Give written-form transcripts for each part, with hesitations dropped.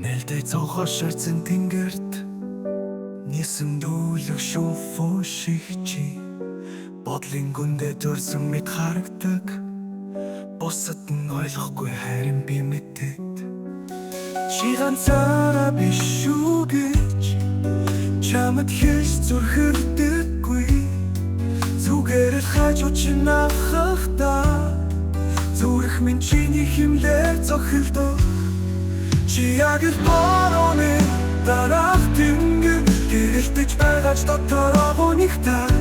Нээлттэй цонхоширсан тэнгэрт нисэн дүүлэх шууфуу шигчи бодлын гүндэ төрсөн мэд харагдаг бусад нь ойлгохгүй харин би мэдээд чи ганцаараа биш шүү гэж чамд хэлж зүрхэрдэггүй зүгээр л хажуу чи нахахта зүрх минь чиний химлэр зохилдог чи яг л борооны дараах тэнгэр гэрэлтэж байгаач дотороо гонигтай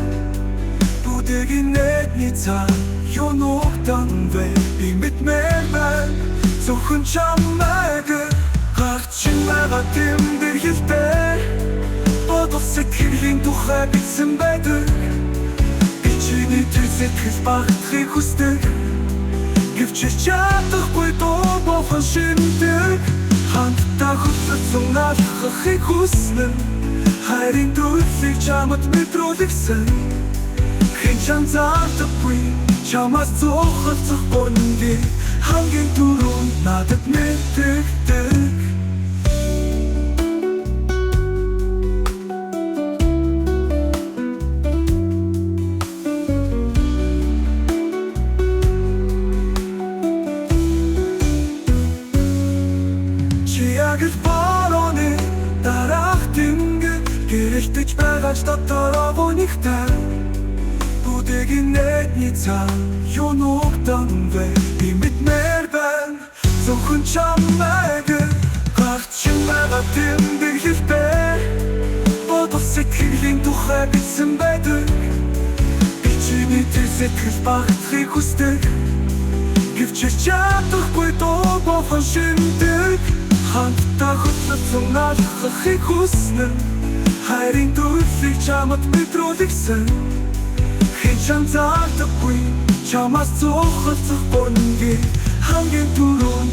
бүдэгийн нэгний цаа юунугтан вэ би мэдмээр байна зөвхөн чамайг гарчин байгаа тэмдэг хэлбэр бодол сэтгэлийн тухай бичсэн байдаг би чиний тэр сэтгэл багтахыг хүсдэг гэвч чадахгүй дуу бохон шиндэг хамтдаа хөтлөсөн алхахыг хүснэ хайрын төлөвийг чамд мэдрүүлсэн хэн ч анзаардаггүй чамаас зохицох гонги хамгийн түрүүн надад мэдэгдэг яг л борооны дараах тэнгэр гэрэлтэж байгаач дотороо гонигтай бүдэгийн нэгний цаа юунугтан вэ би мэдмээр байна зөвхөн чамайг гарчин байгаа тэмдэг хэлбэр бодол сэтгэлийн тухай бичсэн байдаг би чиний тэр сэтгэл багтахыг хүсдэг гэвч чадахгүй дуу бохон шиндэг хамтдаа хөтлөсөн алхахыг хүснэ хайрын төлөвийг чамд мэдрүүлсэн хэн ч анзаардаггүй чамаас зохицох гонги хамгийн түрүүн